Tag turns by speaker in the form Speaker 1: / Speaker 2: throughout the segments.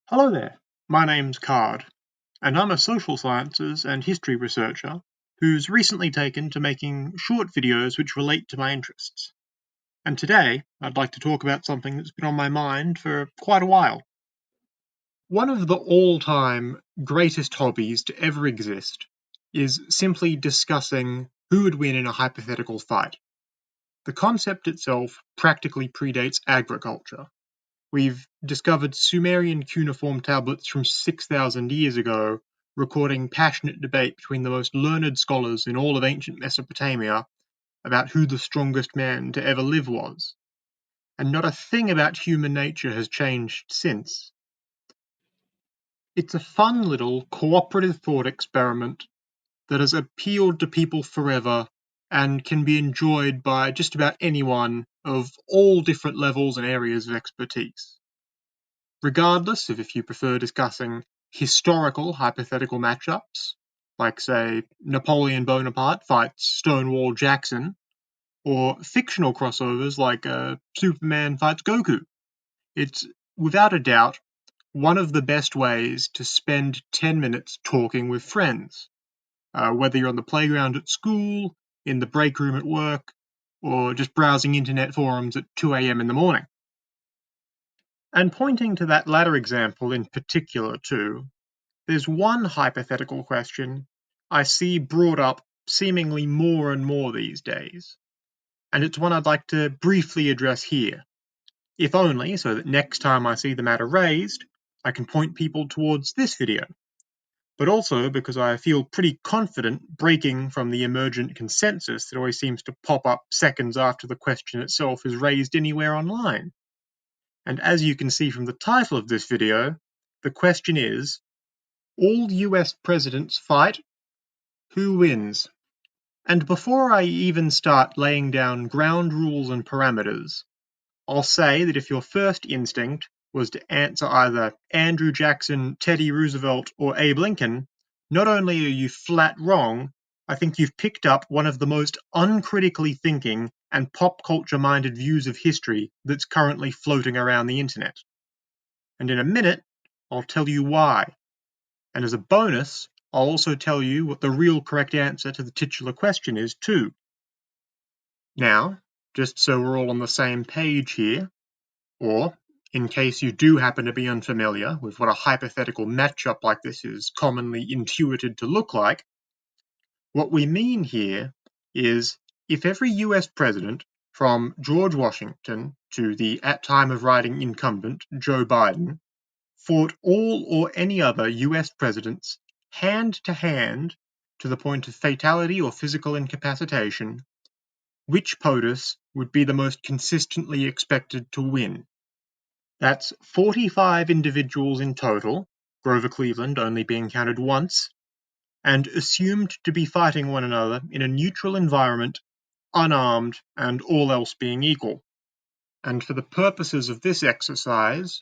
Speaker 1: Hello there, my name's Card, and I'm a social sciences and history researcher who's recently taken to making short videos which relate to my interests. And today, I'd like to talk about something that's been on my mind for quite a while. One of the all-time greatest hobbies to ever exist is simply discussing who would win in a hypothetical fight. The concept itself practically predates agriculture. We've discovered Sumerian cuneiform tablets from 6,000 years ago, recording passionate debate between the most learned scholars in all of ancient Mesopotamia about who the strongest man to ever live was. And not a thing about human nature has changed since. It's a fun little cooperative thought experiment that has appealed to people forever and can be enjoyed by just about anyone of all different levels and areas of expertise. Regardless of if you prefer discussing historical hypothetical matchups, like, say, Napoleon Bonaparte fights Stonewall Jackson, or fictional crossovers like Superman fights Goku. It's, without a doubt, one of the best ways to spend 10 minutes talking with friends, whether you're on the playground at school, in the break room at work, or just browsing internet forums at 2 a.m. in the morning. And pointing to that latter example in particular, too, there's one hypothetical question I see brought up seemingly more and more these days, and it's one I'd like to briefly address here, if only so that next time I see the matter raised, I can point people towards this video, but also because I feel pretty confident breaking from the emergent consensus that always seems to pop up seconds after the question itself is raised anywhere online. And as you can see from the title of this video, the question is, all US presidents fight, who wins? And before I even start laying down ground rules and parameters, I'll say that if your first instinct was to answer either Andrew Jackson, Teddy Roosevelt, or Abe Lincoln, not only are you flat wrong, I think you've picked up one of the most uncritically thinking and pop culture minded views of history that's currently floating around the internet. And in a minute, I'll tell you why. And as a bonus, I'll also tell you what the real correct answer to the titular question is, too. Now, just so we're all on the same page here, or in case you do happen to be unfamiliar with what a hypothetical matchup like this is commonly intuited to look like, what we mean here is if every US president, from George Washington to the at time of writing incumbent Joe Biden, fought all or any other US presidents hand to hand to the point of fatality or physical incapacitation, which POTUS would be the most consistently expected to win? That's 45 individuals in total, Grover Cleveland only being counted once, and assumed to be fighting one another in a neutral environment, unarmed, and all else being equal. And for the purposes of this exercise,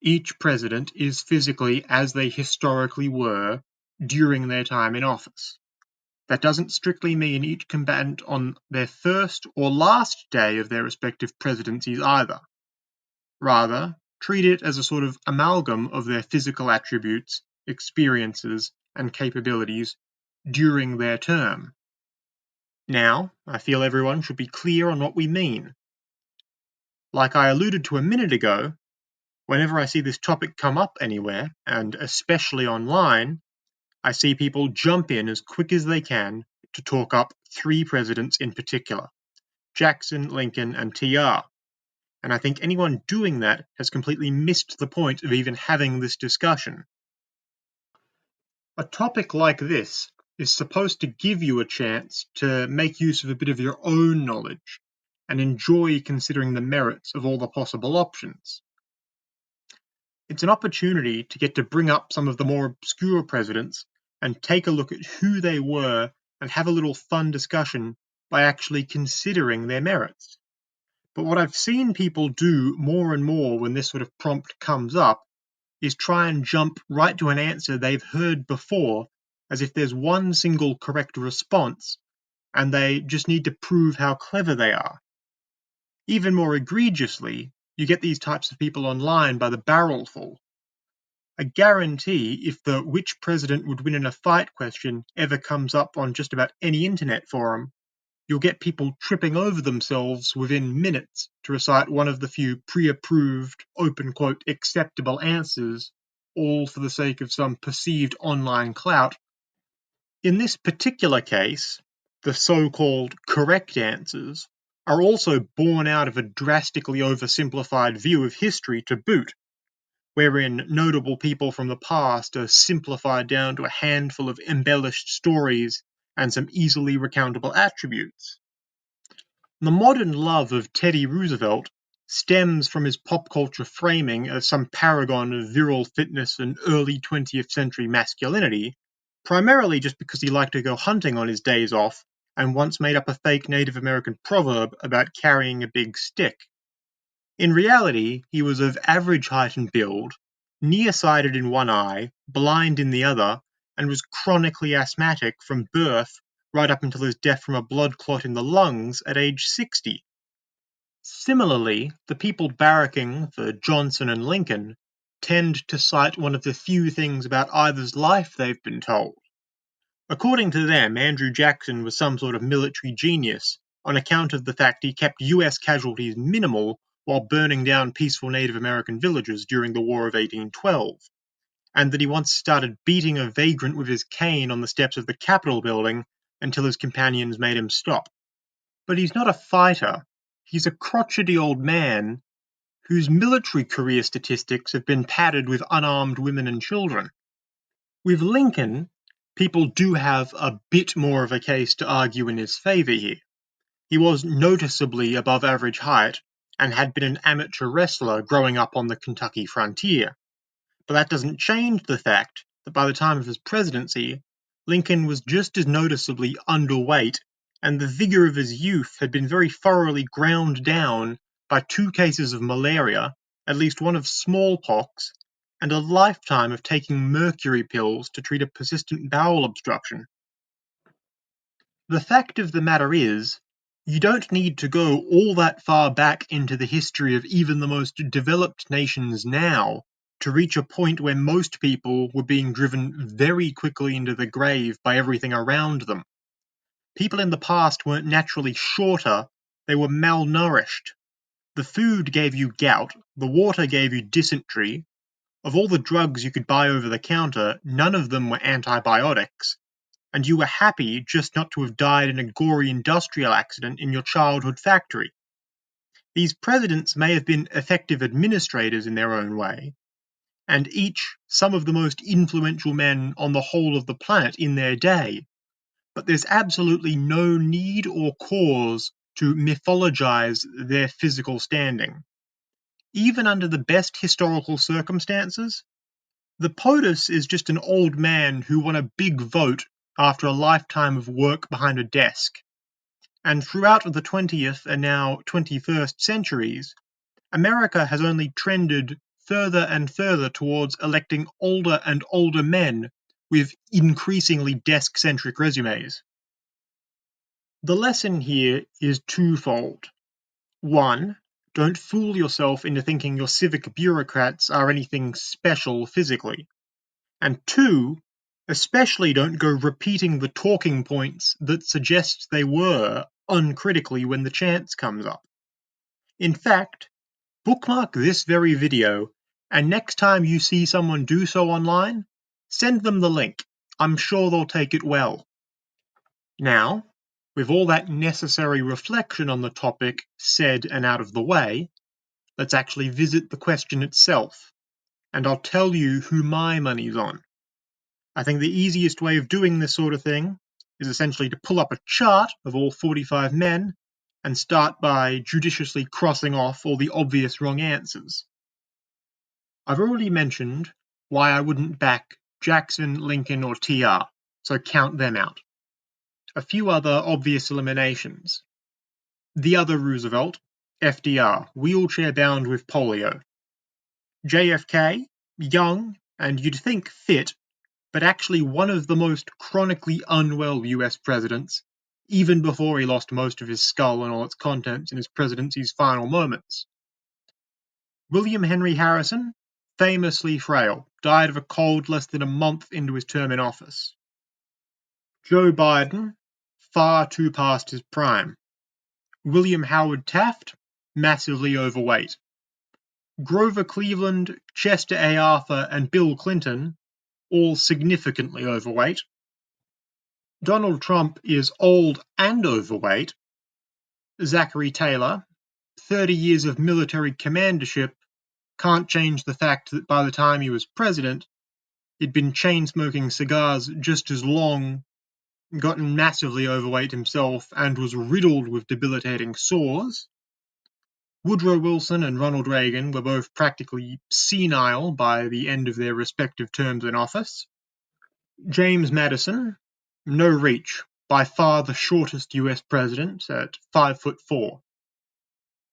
Speaker 1: each president is physically as they historically were during their time in office. That doesn't strictly mean each combatant on their first or last day of their respective presidencies either. Rather, treat it as a sort of amalgam of their physical attributes, experiences, and capabilities during their term. Now, I feel everyone should be clear on what we mean. Like I alluded to a minute ago, whenever I see this topic come up anywhere, and especially online, I see people jump in as quick as they can to talk up three presidents in particular, Jackson, Lincoln, and TR. And I think anyone doing that has completely missed the point of even having this discussion. A topic like this is supposed to give you a chance to make use of a bit of your own knowledge and enjoy considering the merits of all the possible options. It's an opportunity to get to bring up some of the more obscure presidents and take a look at who they were and have a little fun discussion by actually considering their merits. But what I've seen people do more and more when this sort of prompt comes up is try and jump right to an answer they've heard before, as if there's one single correct response and they just need to prove how clever they are. Even more egregiously, you get these types of people online by the barrelful. I guarantee if the which president would win in a fight question ever comes up on just about any internet forum, you'll get people tripping over themselves within minutes to recite one of the few pre-approved, open quote, acceptable answers, all for the sake of some perceived online clout. In this particular case, the so-called correct answers are also born out of a drastically oversimplified view of history to boot, wherein notable people from the past are simplified down to a handful of embellished stories and some easily recountable attributes. The modern love of Teddy Roosevelt stems from his pop culture framing as some paragon of virile fitness and early 20th century masculinity, primarily just because he liked to go hunting on his days off and once made up a fake Native American proverb about carrying a big stick. In reality, he was of average height and build, nearsighted in one eye, blind in the other, and was chronically asthmatic from birth right up until his death from a blood clot in the lungs at age 60. Similarly, the people barracking for Johnson and Lincoln tend to cite one of the few things about either's life they've been told. According to them, Andrew Jackson was some sort of military genius on account of the fact he kept US casualties minimal while burning down peaceful Native American villages during the War of 1812, and that he once started beating a vagrant with his cane on the steps of the Capitol building until his companions made him stop. But he's not a fighter. He's a crotchety old man whose military career statistics have been padded with unarmed women and children. With Lincoln, people do have a bit more of a case to argue in his favor here. He was noticeably above average height and had been an amateur wrestler growing up on the Kentucky frontier. But that doesn't change the fact that by the time of his presidency, Lincoln was just as noticeably underweight, and the vigor of his youth had been very thoroughly ground down by 2 cases of malaria, at least one of smallpox, and a lifetime of taking mercury pills to treat a persistent bowel obstruction. The fact of the matter is, you don't need to go all that far back into the history of even the most developed nations now to reach a point where most people were being driven very quickly into the grave by everything around them. People in the past weren't naturally shorter, they were malnourished. The food gave you gout, the water gave you dysentery. Of all the drugs you could buy over the counter, none of them were antibiotics, and you were happy just not to have died in a gory industrial accident in your childhood factory. These presidents may have been effective administrators in their own way, and each some of the most influential men on the whole of the planet in their day, but there's absolutely no need or cause to mythologize their physical standing. Even under the best historical circumstances, the POTUS is just an old man who won a big vote after a lifetime of work behind a desk. And throughout the 20th and now 21st centuries, America has only trended further and further towards electing older and older men with increasingly desk-centric resumes. The lesson here is twofold. 1, don't fool yourself into thinking your civic bureaucrats are anything special physically. And 2, especially don't go repeating the talking points that suggest they were uncritically when the chance comes up. In fact, bookmark this very video, and next time you see someone do so online, send them the link. I'm sure they'll take it well. Now, with all that necessary reflection on the topic said and out of the way, let's actually visit the question itself, and I'll tell you who my money's on. I think the easiest way of doing this sort of thing is essentially to pull up a chart of all 45 men and start by judiciously crossing off all the obvious wrong answers. I've already mentioned why I wouldn't back Jackson, Lincoln, or TR, so count them out. A few other obvious eliminations. The other Roosevelt, FDR, wheelchair-bound with polio. JFK, young, and you'd think fit, but actually one of the most chronically unwell US presidents, even before he lost most of his skull and all its contents in his presidency's final moments. William Henry Harrison, famously frail, died of a cold less than a month into his term in office. Joe Biden, far too past his prime. William Howard Taft, massively overweight. Grover Cleveland, Chester A. Arthur, and Bill Clinton, all significantly overweight. Donald Trump is old and overweight. Zachary Taylor, 30 years of military commandership, can't change the fact that by the time he was president, he'd been chain-smoking cigars just as long, gotten massively overweight himself, and was riddled with debilitating sores. Woodrow Wilson and Ronald Reagan were both practically senile by the end of their respective terms in office. James Madison, no reach, by far the shortest US president at 5'4".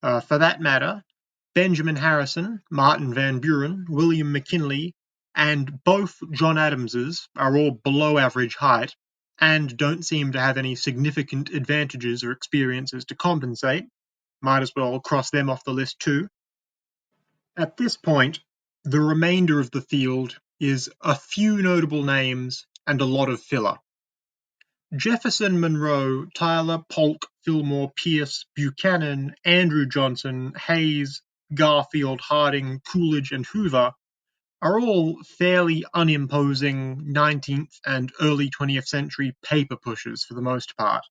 Speaker 1: For that matter, Benjamin Harrison, Martin Van Buren, William McKinley, and both John Adamses are all below average height and don't seem to have any significant advantages or experiences to compensate. Might as well cross them off the list too. At this point, the remainder of the field is a few notable names and a lot of filler. Jefferson, Monroe, Tyler, Polk, Fillmore, Pierce, Buchanan, Andrew Johnson, Hayes, Garfield, Harding, Coolidge, and Hoover are all fairly unimposing 19th and early 20th century paper pushers for the most part.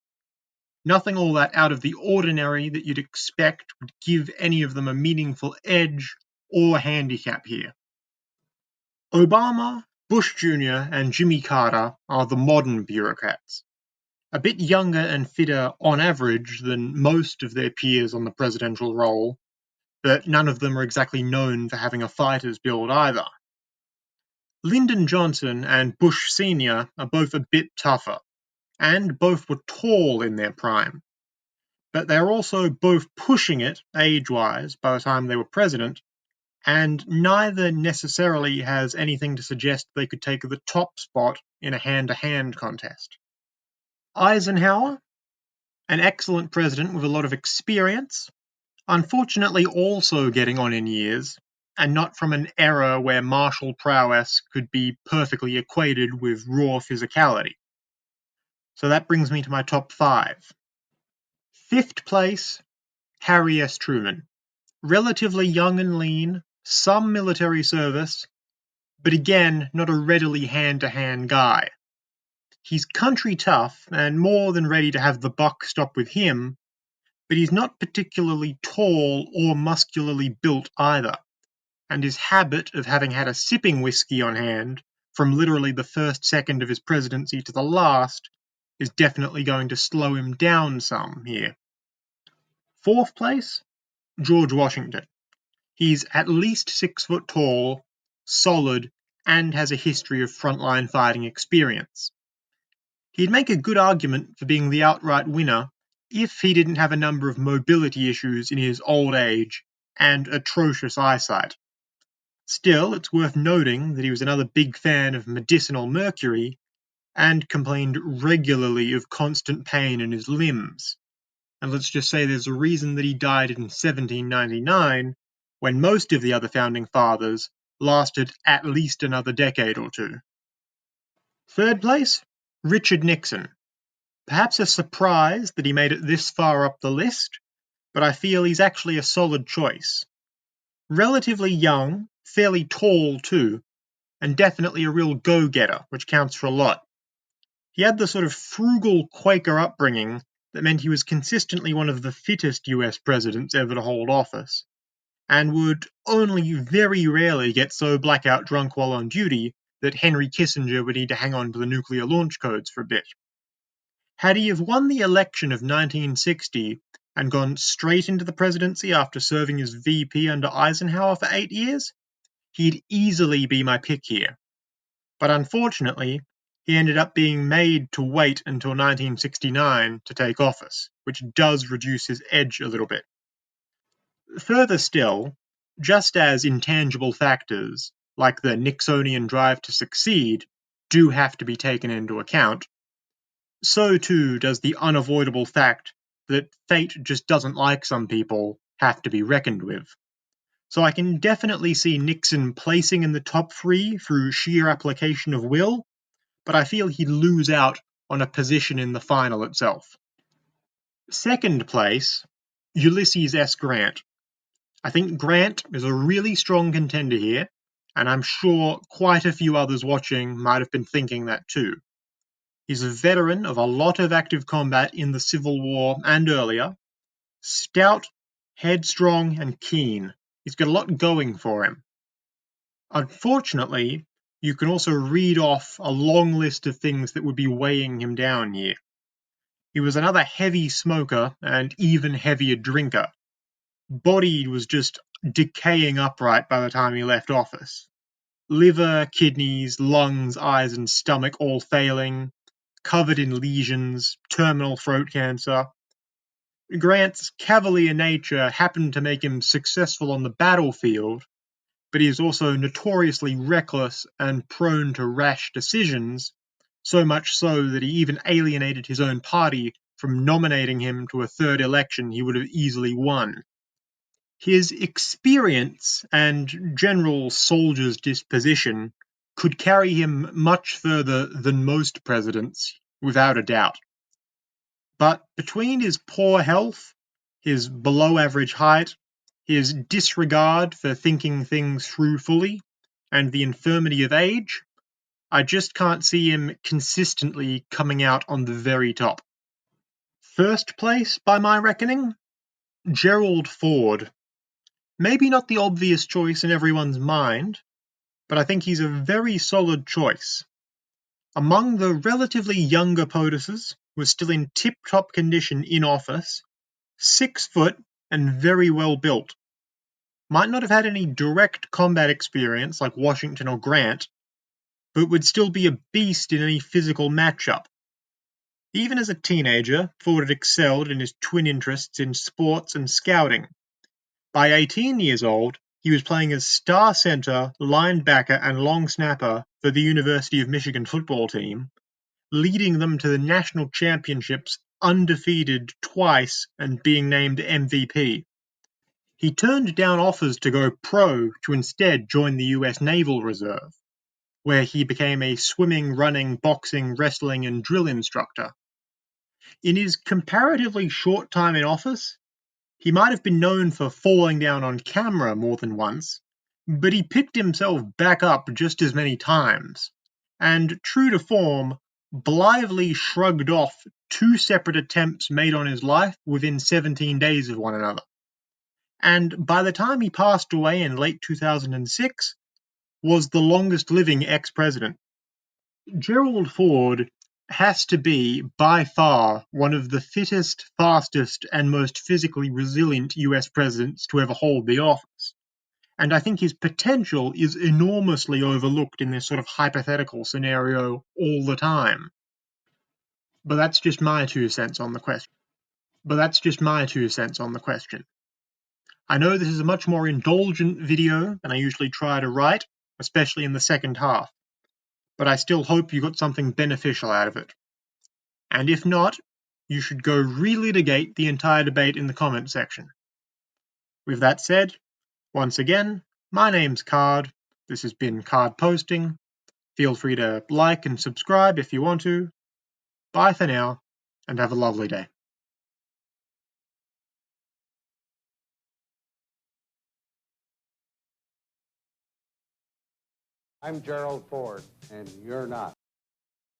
Speaker 1: Nothing all that out of the ordinary that you'd expect would give any of them a meaningful edge or handicap here. Obama, Bush Jr., and Jimmy Carter are the modern bureaucrats. A bit younger and fitter on average than most of their peers on the presidential roll, but none of them are exactly known for having a fighter's build either. Lyndon Johnson and Bush Sr. are both a bit tougher, and both were tall in their prime. But they're also both pushing it, age-wise, by the time they were president, and neither necessarily has anything to suggest they could take the top spot in a hand-to-hand contest. Eisenhower, an excellent president with a lot of experience, unfortunately also getting on in years, and not from an era where martial prowess could be perfectly equated with raw physicality. So that brings me to my top 5. 5th place, Harry S. Truman. Relatively young and lean, some military service, but again, not a readily hand-to-hand guy. He's country tough and more than ready to have the buck stop with him, but he's not particularly tall or muscularly built either, and his habit of having had a sipping whiskey on hand from literally the first second of his presidency to the last is definitely going to slow him down some here. 4th place, George Washington. He's at least 6 foot tall, solid, and has a history of frontline fighting experience. He'd make a good argument for being the outright winner if he didn't have a number of mobility issues in his old age and atrocious eyesight. Still, it's worth noting that he was another big fan of medicinal mercury and complained regularly of constant pain in his limbs. And let's just say there's a reason that he died in 1799, when most of the other founding fathers lasted at least another decade or two. 3rd place, Richard Nixon. Perhaps a surprise that he made it this far up the list, but I feel he's actually a solid choice. Relatively young, fairly tall too, and definitely a real go-getter, which counts for a lot. He had the sort of frugal Quaker upbringing that meant he was consistently one of the fittest US presidents ever to hold office, and would only very rarely get so blackout drunk while on duty that Henry Kissinger would need to hang on to the nuclear launch codes for a bit. Had he have won the election of 1960 and gone straight into the presidency after serving as VP under Eisenhower for 8 years, he'd easily be my pick here. But unfortunately, he ended up being made to wait until 1969 to take office, which does reduce his edge a little bit. Further still, just as intangible factors, like the Nixonian drive to succeed, do have to be taken into account, so too does the unavoidable fact that fate just doesn't like some people have to be reckoned with. So I can definitely see Nixon placing in the top 3 through sheer application of will, but I feel he'd lose out on a position in the final itself. Second place, Ulysses S. Grant. I think Grant is a really strong contender here, and I'm sure quite a few others watching might have been thinking that too. He's a veteran of a lot of active combat in the Civil War and earlier, stout, headstrong, and keen. He's got a lot going for him. Unfortunately, you can also read off a long list of things that would be weighing him down here. He was another heavy smoker and even heavier drinker. Body was just decaying upright by the time he left office. Liver, kidneys, lungs, eyes, and stomach all failing, covered in lesions, terminal throat cancer. Grant's cavalier nature happened to make him successful on the battlefield, but he is also notoriously reckless and prone to rash decisions, so much so that he even alienated his own party from nominating him to a third election he would have easily won. His experience and general soldier's disposition could carry him much further than most presidents, without a doubt. But between his poor health, his below average height, his disregard for thinking things through fully, and the infirmity of age, I just can't see him consistently coming out on the very top. First place, by my reckoning, Gerald Ford. Maybe not the obvious choice in everyone's mind, but I think he's a very solid choice. Among the relatively younger POTUSes, was still in tip-top condition in office, 6 foot and very well built. Might not have had any direct combat experience like Washington or Grant, but would still be a beast in any physical matchup. Even as a teenager, Ford had excelled in his twin interests in sports and scouting. By 18 years old, he was playing as star center, linebacker, and long snapper for the University of Michigan football team, leading them to the national championships undefeated twice and being named MVP. He turned down offers to go pro to instead join the US Naval Reserve, where he became a swimming, running, boxing, wrestling, and drill instructor. In his comparatively short time in office, he might have been known for falling down on camera more than once, but he picked himself back up just as many times, and, true to form, blithely shrugged off 2 separate attempts made on his life within 17 days of one another. And by the time he passed away in late 2006, was the longest living ex-president. Gerald Ford has to be, by far, one of the fittest, fastest, and most physically resilient US presidents to ever hold the office. And I think his potential is enormously overlooked in this sort of hypothetical scenario all the time. But that's just my 2 cents on the question. I know this is a much more indulgent video than I usually try to write, especially in the second half, but I still hope you got something beneficial out of it. And if not, you should go relitigate the entire debate in the comment section. With that said, once again, my name's Card. This has been Card Posting. Feel free to like and subscribe if you want to. Bye for now, and have a lovely day.
Speaker 2: I'm Gerald Ford, and you're not.